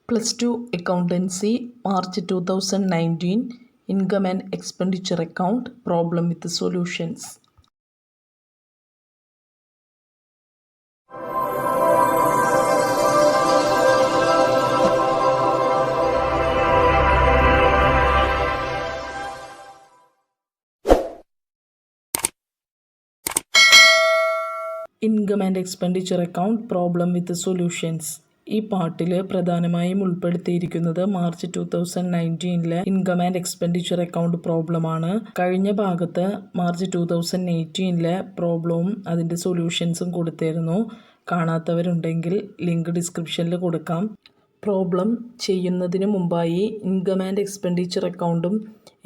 +2 Accountancy, March 2019, Income and Expenditure Account, Problem with Solutions. Income and Expenditure Account, Problem with Solutions. ഈ പാർട്ടിൽ പ്രധാനമായും ഉൾപ്പെടുത്തിയിരിക്കുന്നത് March 2019 income and expenditure account പ്രോബ്ലമാണ്. കഴിഞ്ഞ ഭാഗത്ത് മാർച്ച് 2018 പ്രോബ്ലവും അതിൻ്റെ സൊല്യൂഷൻസും കൊടുത്തിരുന്നു. കാണാത്തവരുണ്ടെങ്കിൽ ലിങ്ക് ഡിസ്ക്രിപ്ഷനിൽ കൊടുക്കാം. പ്രോബ്ലം ചെയ്യുന്നതിന് മുമ്പായി ഇൻകം ആൻഡ് എക്സ്പെൻഡിച്ചർ അക്കൗണ്ടും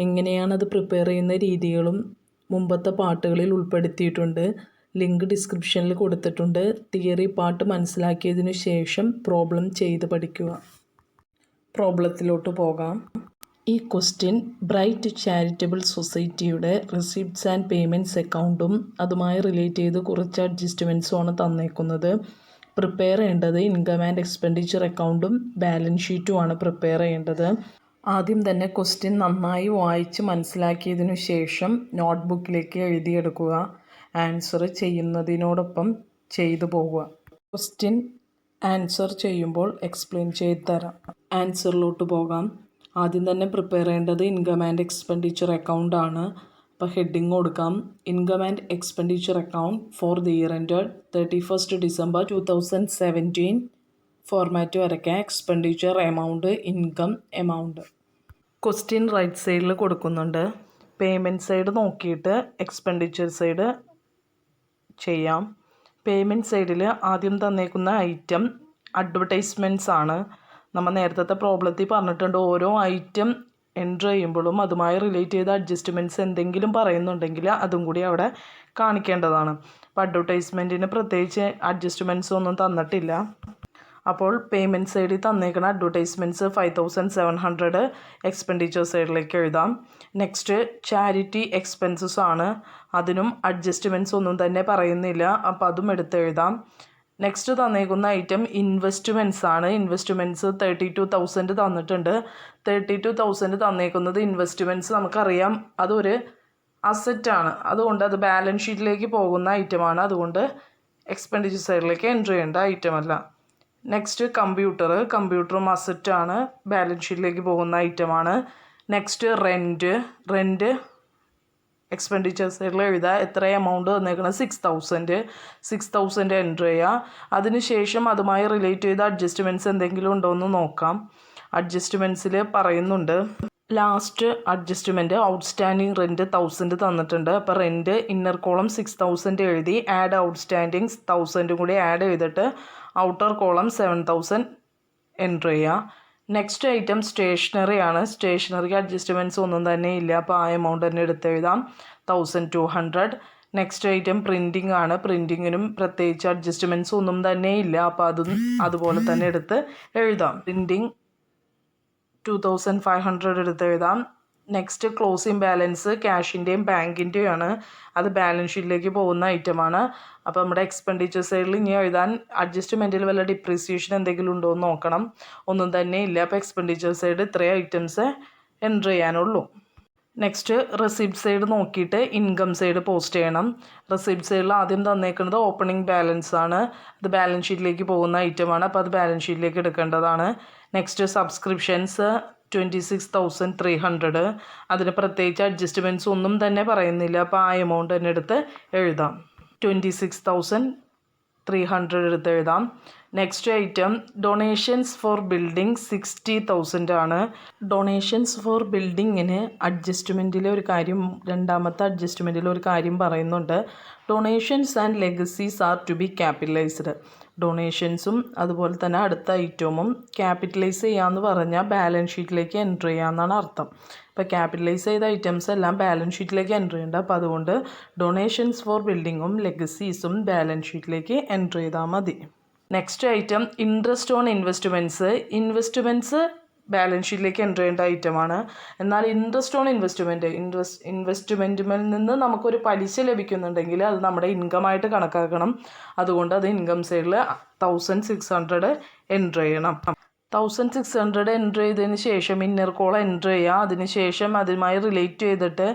എങ്ങനെയാണത് പ്രിപ്പയർ ചെയ്യുന്ന രീതികളും മുമ്പത്തെ പാർട്ടുകളിൽ ഉൾപ്പെടുത്തിയിട്ടുണ്ട്. ലിങ്ക് ഡിസ്ക്രിപ്ഷനിൽ കൊടുത്തിട്ടുണ്ട്. തിയറി പാർട്ട് മനസ്സിലാക്കിയതിനു ശേഷം പ്രോബ്ലം ചെയ്ത് പഠിക്കുക. പ്രോബ്ലത്തിലോട്ട് പോകാം. ഈ ക്വസ്റ്റ്യൻ ബ്രൈറ്റ് ചാരിറ്റബിൾ സൊസൈറ്റിയുടെ റിസിപ്റ്റ്സ് ആൻഡ് പേയ്മെൻറ്റ്സ് അക്കൗണ്ടും അതുമായി റിലേറ്റ് ചെയ്ത് കുറച്ച് അഡ്ജസ്റ്റ്മെൻറ്റ്സുമാണ് തന്നേക്കുന്നത്. പ്രിപ്പയർ ചെയ്യേണ്ടത് ഇൻകം ആൻഡ് എക്സ്പെൻഡിച്ചർ അക്കൗണ്ടും ബാലൻസ് ഷീറ്റുമാണ് പ്രിപ്പയർ ചെയ്യേണ്ടത്. ആദ്യം തന്നെ ക്വസ്റ്റ്യൻ നന്നായി വായിച്ച് മനസ്സിലാക്കിയതിനു ശേഷം നോട്ട്ബുക്കിലേക്ക് എഴുതിയെടുക്കുക. ആൻസർ ചെയ്യുന്നതിനോടൊപ്പം ചെയ്തു പോകുക. ക്വസ്റ്റ്യൻ ആൻസർ ചെയ്യുമ്പോൾ എക്സ്പ്ലെയിൻ ചെയ്ത് തരാം. ആൻസറിലോട്ട് പോകാം. ആദ്യം തന്നെ പ്രിപ്പയർ ചെയ്യേണ്ടത് ഇൻകം ആൻഡ് എക്സ്പെൻഡിച്ചർ അക്കൗണ്ട് ആണ്. അപ്പോൾ ഹെഡിങ് കൊടുക്കാം. Income and expenditure account for the year ended 31st December 2017. Format വരയ്ക്കുക. Expenditure amount, income amount. Question right സൈഡിൽ കൊടുക്കുന്നുണ്ട്. പേയ്മെൻറ്റ് സൈഡ് നോക്കിയിട്ട് എക്സ്പെൻഡിച്ചർ സൈഡ് ചെയ്യാം. പേയ്മെൻറ്റ് സൈഡിൽ ആദ്യം തന്നേക്കുന്ന ഐറ്റം അഡ്വർടൈസ്മെൻറ്റ്സ് ആണ്. നമ്മൾ നേരത്തെ പ്രോബ്ലത്തിൽ പറഞ്ഞിട്ടുണ്ട്, ഓരോ ഐറ്റം എൻ്റർ ചെയ്യുമ്പോഴും അതുമായി റിലേറ്റ് ചെയ്ത അഡ്ജസ്റ്റ്മെൻറ്റ്സ് എന്തെങ്കിലും പറയുന്നുണ്ടെങ്കിൽ അതും കൂടി അവിടെ കാണിക്കേണ്ടതാണ്. അപ്പോൾ അഡ്വർടൈസ്മെൻറ്റിന് പ്രത്യേകിച്ച് അഡ്ജസ്റ്റ്മെൻറ്റ്സ് ഒന്നും തന്നിട്ടില്ല. അപ്പോൾ പേയ്മെൻറ്റ് സൈഡിൽ തന്നേക്കുന്ന അഡ്വർടൈസ്മെൻറ്റ്സ് 5700 എക്സ്പെൻഡിച്ചർ സൈഡിലേക്ക് എഴുതാം. നെക്സ്റ്റ് ചാരിറ്റി എക്സ്പെൻസസ് ആണ്. അതിനും അഡ്ജസ്റ്റ്മെൻറ്റ്സ് ഒന്നും തന്നെ പറയുന്നില്ല. അപ്പോൾ അതും എടുത്തെഴുതാം. നെക്സ്റ്റ് തന്നേക്കുന്ന ഐറ്റം ഇൻവെസ്റ്റ്മെൻറ്റ്സ് ആണ്. ഇൻവെസ്റ്റ്മെൻറ്റ്സ് 32,000 തന്നിട്ടുണ്ട്. 32,000 തന്നേക്കുന്നത് ഇൻവെസ്റ്റ്മെൻറ്റ്സ് നമുക്കറിയാം അതൊരു അസറ്റാണ്. അതുകൊണ്ട് അത് ബാലൻസ് ഷീറ്റിലേക്ക് പോകുന്ന ഐറ്റമാണ്. അതുകൊണ്ട് എക്സ്പെൻഡിച്ചർ സൈഡിലേക്ക് എൻട്രി ചെയ്യേണ്ട ഐറ്റമല്ല. നെക്സ്റ്റ് കമ്പ്യൂട്ടറും അസറ്റാണ്. ബാലൻസ് ഷീറ്റിലേക്ക് പോകുന്ന ഐറ്റമാണ്. നെക്സ്റ്റ് റെൻറ്റ് എക്സ്പെൻഡിച്ചർ സൈഡിൽ എഴുതുക. എത്ര എമൗണ്ട് തന്നേക്കുന്നത് 6,000 എൻട്രി ചെയ്യുക. അതിനുശേഷം അതുമായി റിലേറ്റ് ചെയ്ത അഡ്ജസ്റ്റ്മെൻറ്റ്സ് എന്തെങ്കിലും ഉണ്ടോ എന്ന് നോക്കാം. അഡ്ജസ്റ്റ്മെൻറ്റ്സിൽ പറയുന്നുണ്ട്, ലാസ്റ്റ് അഡ്ജസ്റ്റ്മെൻറ്റ് ഔട്ട്സ്റ്റാൻഡിങ് റെൻറ്റ് 1000 തന്നിട്ടുണ്ട്. അപ്പോൾ റെൻറ്റ് ഇന്നർ കോളം 6000 എഴുതി, ആഡ് ഔട്ട്സ്റ്റാൻഡിങ് 1000 കൂടി ആഡ് ചെയ്തിട്ട് ഔട്ടർ കോളം 7000 എൻട്രി ചെയ്യുക. നെക്സ്റ്റ് ഐറ്റം സ്റ്റേഷനറി ആണ്. സ്റ്റേഷനറിക്ക് അഡ്ജസ്റ്റ്മെൻറ്റ്സ് ഒന്നും തന്നെ ഇല്ല. അപ്പോൾ ആ എമൗണ്ട് തന്നെ എടുത്തെഴുതാം, 1200. നെക്സ്റ്റ് ഐറ്റം പ്രിൻറ്റിംഗ് ആണ്. പ്രിൻറ്റിങ്ങിനും പ്രത്യേകിച്ച് അഡ്ജസ്റ്റ്മെൻറ്റ്സ് ഒന്നും തന്നെ ഇല്ല. അപ്പോൾ അതും അതുപോലെ തന്നെ എടുത്ത് എഴുതാം. പ്രിൻറ്റിങ് 2500 എടുത്ത് എഴുതാം. നെക്സ്റ്റ് ക്ലോസിംഗ് ബാലൻസ് ക്യാഷിൻ്റെയും ബാങ്കിൻ്റെയും ആണ്. അത് ബാലൻസ് ഷീറ്റിലേക്ക് പോകുന്ന ഐറ്റമാണ്. അപ്പോൾ നമ്മുടെ എക്സ്പെൻഡിച്ചർ സൈഡിൽ ഇനി എഴുതാൻ അഡ്ജസ്റ്റ്മെൻറ്റിൽ വല്ല ഡിപ്രീസിയേഷൻ എന്തെങ്കിലും ഉണ്ടോ എന്ന് നോക്കണം. ഒന്നും തന്നെ ഇല്ല. അപ്പോൾ എക്സ്പെൻഡിച്ചർ സൈഡ് ഇത്രയും ഐറ്റംസ് എൻട്രി ചെയ്യാനുള്ളൂ. നെക്സ്റ്റ് റെസിപ്റ്റ് സൈഡ് നോക്കിയിട്ട് ഇൻകം സൈഡ് പോസ്റ്റ് ചെയ്യണം. റെസിപ്റ്റ് സൈഡിൽ ആദ്യം തന്നേക്കുന്നത് ഓപ്പണിംഗ് ബാലൻസ് ആണ്. അത് ബാലൻസ് ഷീറ്റിലേക്ക് പോകുന്ന ഐറ്റമാണ്. അപ്പോൾ അത് ബാലൻസ് ഷീറ്റിലേക്ക് എടുക്കേണ്ടതാണ്. Next subscriptions 26,300. അതിന് പ്രത്യേകിച്ച് അഡ്ജസ്റ്റ്മെൻറ്റ്സ് ഒന്നും തന്നെ പറയുന്നില്ല. അപ്പോൾ ആ എമൗണ്ട് തന്നെ എടുത്ത് എഴുതാം. 26,300 എടുത്ത് എഴുതാം. Next item donations for building 60,000 ആണ്. ഡൊണേഷൻസ് ഫോർ ബിൽഡിങ്ങിന് രണ്ടാമത്തെ അഡ്ജസ്റ്റ്മെൻറ്റിൽ ഒരു കാര്യം പറയുന്നുണ്ട്. Donations and legacies are to be capitalised. ഡൊണേഷൻസും അതുപോലെ തന്നെ അടുത്ത ഐറ്റവും ക്യാപിറ്റലൈസ് ചെയ്യാമെന്ന് പറഞ്ഞാൽ ബാലൻസ് ഷീറ്റിലേക്ക് എൻട്രി ചെയ്യാമെന്നാണ് അർത്ഥം. ഇപ്പോൾ ക്യാപിറ്റലൈസ് ചെയ്ത ഐറ്റംസ് എല്ലാം ബാലൻസ് ഷീറ്റിലേക്ക് എൻട്രി ചെയ്യേണ്ട. അപ്പോൾ അതുകൊണ്ട് ഡൊണേഷൻസ് ഫോർ ബിൽഡിങ്ങും ലെഗസീസും ബാലൻസ് ഷീറ്റിലേക്ക് എൻട്രി ചെയ്താൽ മതി. Next item interest on investments balance ഷീറ്റിലേക്ക് എൻട്രി ചെയ്യേണ്ട ഐറ്റമാണ്. എന്നാൽ ഇൻട്രസ്റ്റ് ഓൺ ഇൻവെസ്റ്റ്മെൻറ്റിൽ നിന്ന് നമുക്കൊരു പലിശ ലഭിക്കുന്നുണ്ടെങ്കിൽ അത് നമ്മുടെ ഇൻകമായിട്ട് കണക്കാക്കണം. അതുകൊണ്ട് അത് ഇൻകം സൈഡിൽ 1600 എൻട്രി ചെയ്യണം. 1600 എൻ്റർ ചെയ്തതിന് ശേഷം ഇന്നർ കോളം എൻ്റർ ചെയ്യുക. അതിനുശേഷം അതുമായി റിലേറ്റ് ചെയ്തിട്ട്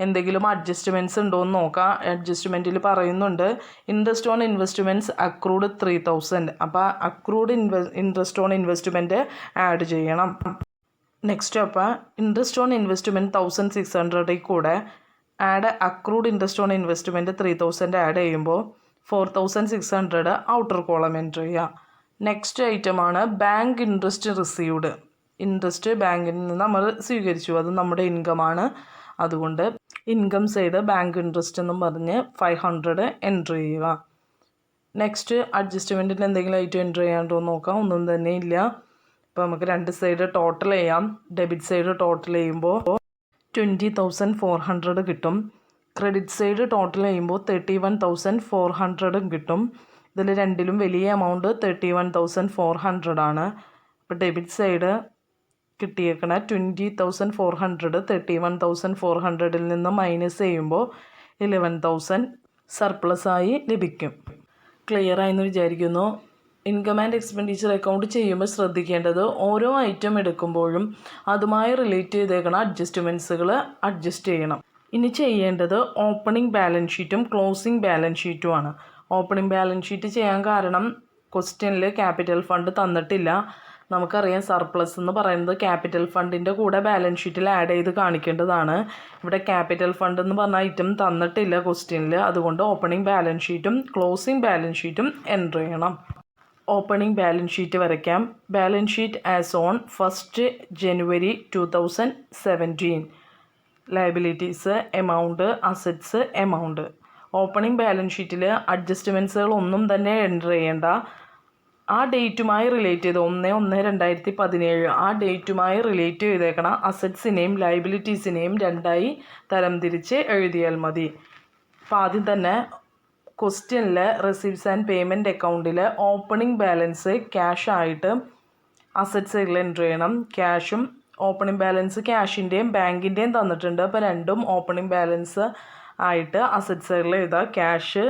എന്തെങ്കിലും അഡ്ജസ്റ്റ്മെൻറ്റ്സ് ഉണ്ടോ എന്ന് നോക്കുക. അഡ്ജസ്റ്റ്മെൻറ്റിൽ പറയുന്നുണ്ട് ഇൻട്രസ്റ്റ് ഓൺ ഇൻവെസ്റ്റ്മെൻറ്റ്സ് അക്രൂഡ് 3000. അപ്പോൾ accrued interest on investment add ചെയ്യണം. നെക്സ്റ്റ് അപ്പോൾ ഇൻട്രസ്റ്റ് ഓൺ ഇൻവെസ്റ്റ്മെൻറ്റ് 1600 കൂടെ add accrued interest on investment 3000 add ചെയ്യുമ്പോൾ 4600 ഔട്ടർ കോളം എൻ്റർ ചെയ്യുക. നെക്സ്റ്റ് ഐറ്റമാണ് ബാങ്ക് ഇൻട്രസ്റ്റ് റിസീവ്ഡ്. ഇൻട്രസ്റ്റ് ബാങ്കിൽ നിന്ന് നമ്മൾ സ്വീകരിച്ചു, അത് നമ്മുടെ ഇൻകമാണ്. അതുകൊണ്ട് ഇൻകം സൈഡ് ബാങ്ക് ഇൻട്രസ്റ്റ് എന്നും പറഞ്ഞ് 500 എൻ്റർ ചെയ്യുക. നെക്സ്റ്റ് അഡ്ജസ്റ്റ്മെൻറ്റിൽ എന്തെങ്കിലും ഐറ്റം എൻ്റർ ചെയ്യാണ്ടോ നോക്കാം. ഒന്നും തന്നെ ഇല്ല. അപ്പോൾ നമുക്ക് രണ്ട് സൈഡ് ടോട്ടൽ ചെയ്യാം. ഡെബിറ്റ് സൈഡ് ടോട്ടൽ ചെയ്യുമ്പോൾ 20,400 കിട്ടും. ക്രെഡിറ്റ് സൈഡ് ടോട്ടൽ ചെയ്യുമ്പോൾ 31,400 കിട്ടും. ഇതിൽ രണ്ടിലും വലിയ എമൗണ്ട് 31,400 ആണ്. അപ്പോൾ ഡെബിറ്റ് സൈഡ് കിട്ടിയേക്കണ 20,400 31,400 നിന്ന് മൈനസ് ചെയ്യുമ്പോൾ 11,000 സർപ്ലസായി ലഭിക്കും. ക്ലിയർ ആയെന്ന് വിചാരിക്കുന്നു. ഇൻകം ആൻഡ് എക്സ്പെൻഡിച്ചർ അക്കൗണ്ട് ചെയ്യുമ്പോൾ ശ്രദ്ധിക്കേണ്ടത് ഓരോ ഐറ്റം എടുക്കുമ്പോഴും അതുമായി റിലേറ്റ് ചെയ്തേക്കണ അഡ്ജസ്റ്റ്മെൻറ്റ്സുകൾ അഡ്ജസ്റ്റ് ചെയ്യണം. ഇനി ചെയ്യേണ്ടത് ഓപ്പണിംഗ് ബാലൻസ് ഷീറ്റും ക്ലോസിംഗ് ബാലൻസ് ഷീറ്റുമാണ്. ഓപ്പണിംഗ് ബാലൻസ് ഷീറ്റ് ചെയ്യാൻ കാരണം ക്വസ്റ്റ്യനിൽ ക്യാപിറ്റൽ ഫണ്ട് തന്നിട്ടില്ല. നമുക്കറിയാം സർപ്ലസ് എന്ന് പറയുന്നത് ക്യാപിറ്റൽ ഫണ്ടിൻ്റെ കൂടെ ബാലൻസ് ഷീറ്റിൽ ആഡ് ചെയ്ത് കാണിക്കേണ്ടതാണ്. ഇവിടെ ക്യാപിറ്റൽ ഫണ്ട് എന്ന് പറഞ്ഞ ഐറ്റം തന്നിട്ടില്ല ക്വസ്റ്റ്യനിൽ. അതുകൊണ്ട് ഓപ്പണിംഗ് ബാലൻസ് ഷീറ്റും ക്ലോസിംഗ് ബാലൻസ് ഷീറ്റും എൻ്റർ ചെയ്യണം. ഓപ്പണിംഗ് ബാലൻസ് ഷീറ്റ് വരയ്ക്കാം. Balance sheet as on 1st January 2017. Liabilities amount, assets amount. Opening balance ഷീറ്റിൽ അഡ്ജസ്റ്റ്മെൻറ്റ്സുകൾ ഒന്നും തന്നെ എൻ്റർ ചെയ്യേണ്ട. ആ ഡേറ്റുമായി റിലേറ്റ് ചെയ്ത് 1/1/2017 ആ ഡേറ്റുമായി റിലേറ്റ് ചെയ്തേക്കണ അസറ്റ്സിനെയും ലയബിലിറ്റീസിനെയും രണ്ടായി തരംതിരിച്ച് എഴുതിയാൽ മതി. അപ്പോൾ ആദ്യം തന്നെ ക്വസ്റ്റ്യനിൽ റെസിപ്റ്റ്സ് ആൻഡ് പേയ്മെൻറ്റ് അക്കൗണ്ടിൽ ഓപ്പണിംഗ് ബാലൻസ് ക്യാഷ് ആയിട്ട് അസറ്റ് സൈഡിൽ എൻ്റർ ചെയ്യണം. ക്യാഷും ഓപ്പണിംഗ് ബാലൻസ് ക്യാഷിൻ്റെയും ബാങ്കിൻ്റെയും തന്നിട്ടുണ്ട്. അപ്പോൾ രണ്ടും ഓപ്പണിംഗ് ബാലൻസ് ആയിട്ട് അസറ്റ് സൈഡിൽ എഴുതുക. Cash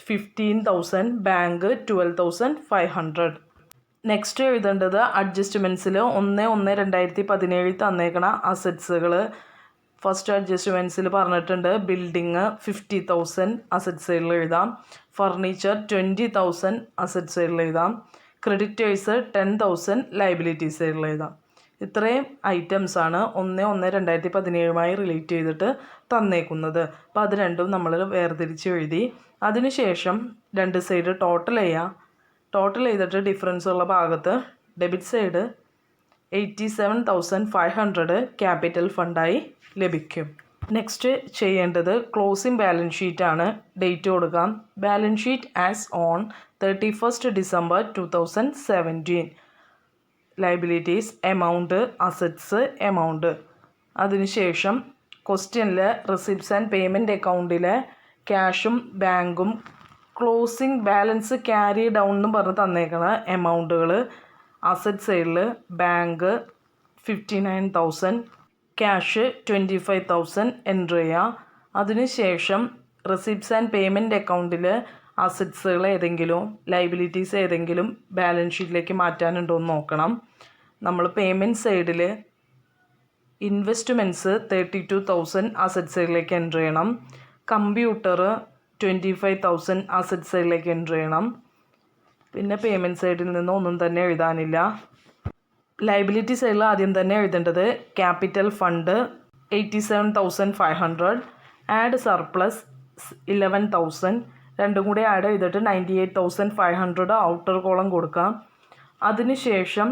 15,000, bank 12,500. നെക്സ്റ്റ് എഴുതേണ്ടത് അഡ്ജസ്റ്റ്മെൻറ്റ്സിൽ 1/1/2017 തന്നേക്കണ അസറ്റ്സുകൾ. ഫസ്റ്റ് അഡ്ജസ്റ്റ്മെൻറ്റ്സിൽ പറഞ്ഞിട്ടുണ്ട് ബിൽഡിങ് 50,000 അസറ്റ് സൈഡിൽ എഴുതാം. ഫർണിച്ചർ 20,000 അസറ്റ് സൈഡിൽ എഴുതാം. ക്രെഡിറ്റേഴ്സ് 10,000 ലയബിലിറ്റി സൈഡിൽ എഴുതാം. ഇത്രയും ഐറ്റംസാണ് 1/1/2017 റിലേറ്റ് ചെയ്തിട്ട് തന്നേക്കുന്നത്. അപ്പോൾ അത് രണ്ടും നമ്മൾ വേർതിരിച്ച് എഴുതി. അതിനുശേഷം രണ്ട് സൈഡ് ടോട്ടൽ ചെയ്യുക. ടോട്ടൽ ചെയ്തിട്ട് ഡിഫറൻസ് ഉള്ള ഭാഗത്ത് ഡെബിറ്റ് സൈഡ് 87,500 ക്യാപിറ്റൽ ഫണ്ടായി ലഭിക്കും. നെക്സ്റ്റ് ചെയ്യേണ്ടത് ക്ലോസിംഗ് ബാലൻസ് ഷീറ്റാണ്. ഡേറ്റ് കൊടുക്കാം. Balance sheet as on 31st December 2017. Liabilities amount, assets amount. അതിനുശേഷം ക്വസ്റ്റ്യനിൽ റെസിപ്റ്റ്സ് ആൻഡ് പേയ്മെൻറ്റ് അക്കൗണ്ടിലെ ക്യാഷും ബാങ്കും ക്ലോസിംഗ് ബാലൻസ് ക്യാരി ഡൗൺ എന്ന് പറഞ്ഞ് തന്നേക്കണ എമൗണ്ടുകൾ. അസറ്റ് സൈഡിൽ ബാങ്ക് 59,000, ക്യാഷ് 25,000 എൻ്റർ ചെയ്യുക. അതിനുശേഷം റെസിപ്റ്റ്സ് ആൻഡ് പേയ്മെൻറ്റ് അക്കൗണ്ടിൽ അസറ്റ്സുകൾ ഏതെങ്കിലും ലയബിലിറ്റീസ് ഏതെങ്കിലും ബാലൻസ് ഷീറ്റിലേക്ക് മാറ്റാനുണ്ടോ എന്ന് നോക്കണം. നമ്മൾ പേയ്മെൻറ്റ് സൈഡിൽ ഇൻവെസ്റ്റ്മെൻറ്റ്സ് 32,000 അസറ്റ് സൈഡിലേക്ക് എൻ്റർ ചെയ്യണം. കമ്പ്യൂട്ടർ 25,000 അസറ്റ് സൈഡിലേക്ക് എൻ്റർ ചെയ്യണം. പിന്നെ പേയ്മെൻറ്റ് സൈഡിൽ നിന്ന് ഒന്നും തന്നെ എഴുതാനില്ല. ലയബിലിറ്റി സൈഡിൽ ആദ്യം തന്നെ എഴുതേണ്ടത് ക്യാപിറ്റൽ ഫണ്ട് 87,500, ആഡ് സർപ്ലസ് 11,000, രണ്ടും കൂടി ആഡ് ചെയ്തിട്ട് 98,500 ഔട്ടർ കോളം കൊടുക്കാം. അതിനുശേഷം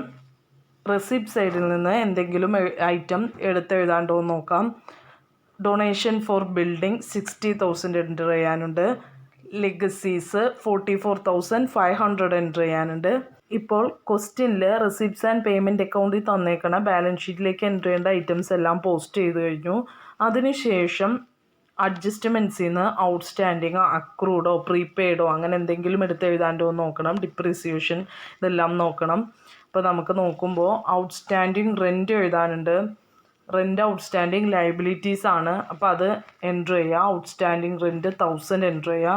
റെസിപ്റ്റ് സൈഡിൽ നിന്ന് എന്തെങ്കിലും ഐറ്റം എടുത്തെഴുതാണ്ടോ എന്ന് നോക്കാം. ഡൊണേഷൻ ഫോർ ബിൽഡിംഗ് 60,000 എൻ്റർ ചെയ്യാനുണ്ട്. ലെഗസീസ് 44,500 എൻ്റർ ചെയ്യാനുണ്ട്. ഇപ്പോൾ ക്വസ്റ്റ്യനിൽ റെസിപ്റ്റ്സ് ആൻഡ് പേയ്മെൻറ്റ് അക്കൗണ്ടിൽ തന്നേക്കണ ബാലൻസ് ഷീറ്റിലേക്ക് എൻ്റർ ചെയ്യേണ്ട ഐറ്റംസ് എല്ലാം പോസ്റ്റ് ചെയ്ത് കഴിഞ്ഞു. അതിനുശേഷം അഡ്ജസ്റ്റ്മെൻറ്റ്സിൽ നിന്ന് ഔട്ട്സ്റ്റാൻഡിങ്ങോ അക്രൂഡോ പ്രീപെയ്ഡോ അങ്ങനെ എന്തെങ്കിലും എടുത്ത് എഴുതാണ്ടോ എന്ന് നോക്കണം. ഡിപ്രിസിയേഷൻ ഇതെല്ലാം നോക്കണം. അപ്പോൾ നമുക്ക് നോക്കുമ്പോൾ ഔട്ട്സ്റ്റാൻഡിങ് റെൻറ്റ് എഴുതാനുണ്ട്. റെൻറ്റ് ഔട്ട്സ്റ്റാൻഡിങ് ലയബിലിറ്റീസ് ആണ്. അപ്പോൾ അത് എൻ്റർ ചെയ്യുക. ഔട്ട്സ്റ്റാൻഡിങ് റെൻറ്റ് 1000 എൻ്റർ ചെയ്യുക.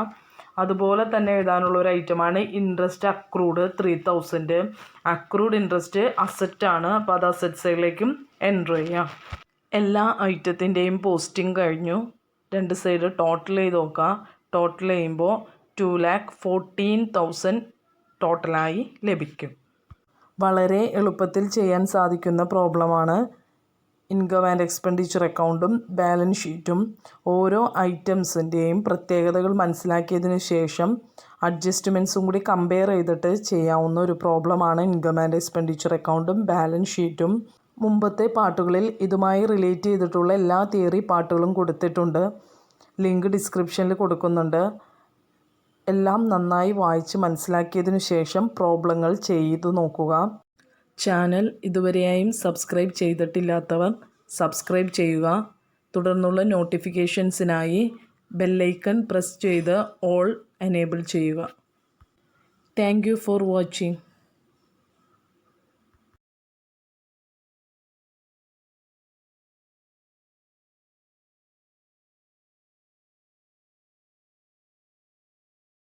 അതുപോലെ തന്നെ എഴുതാനുള്ള ഒരു ഐറ്റമാണ് ഇൻട്രസ്റ്റ് അക്രൂഡ് 3000. അക്രൂഡ് ഇൻട്രസ്റ്റ് അസറ്റാണ്, അപ്പോൾ അത് അസറ്റ് സൈഡിലേക്കും എൻറ്റർ ചെയ്യാം. എല്ലാ ഐറ്റത്തിൻ്റെയും പോസ്റ്റിംഗ് കഴിഞ്ഞു. 2 സൈഡ് ടോട്ടൽ ചെയ്ത് നോക്കാം. ടോട്ടൽ ചെയ്യുമ്പോൾ 2,14,000 ടോട്ടലായി ലഭിക്കും. വളരെ എളുപ്പത്തിൽ ചെയ്യാൻ സാധിക്കുന്ന പ്രോബ്ലമാണ്. ഇൻകം ആൻഡ് എക്സ്പെൻഡിച്ചർ അക്കൗണ്ടും ബാലൻസ് ഷീറ്റും ഓരോ ഐറ്റംസിൻ്റെയും പ്രത്യേകതകൾ മനസ്സിലാക്കിയതിന് ശേഷം അഡ്ജസ്റ്റ്മെൻറ്റ്സും കൂടി കമ്പയർ ചെയ്തിട്ട് ചെയ്യാവുന്ന ഒരു പ്രോബ്ലമാണ് ഇൻകം ആൻഡ് എക്സ്പെൻഡിച്ചർ അക്കൗണ്ടും ബാലൻസ് ഷീറ്റും. മുമ്പത്തെ പാർട്ടുകളിൽ ഇതുമായി റിലേറ്റ് ചെയ്തിട്ടുള്ള എല്ലാ തിയറി പാർട്ടുകളും കൊടുത്തിട്ടുണ്ട്. ലിങ്ക് ഡിസ്ക്രിപ്ഷനിൽ കൊടുക്കുന്നുണ്ട്. എല്ലാം നന്നായി വായിച്ച് മനസ്സിലാക്കിയതിനു ശേഷം പ്രോബ്ലങ്ങൾ ചെയ്തു നോക്കുക. ചാനൽ ഇതുവരെയായും സബ്സ്ക്രൈബ് ചെയ്തിട്ടില്ലാത്തവർ സബ്സ്ക്രൈബ് ചെയ്യുക. തുടർന്നുള്ള നോട്ടിഫിക്കേഷൻസിനായി ബെല്ലൈക്കൺ പ്രസ് ചെയ്ത് ഓൾ എനേബിൾ ചെയ്യുക. Thank you for watching.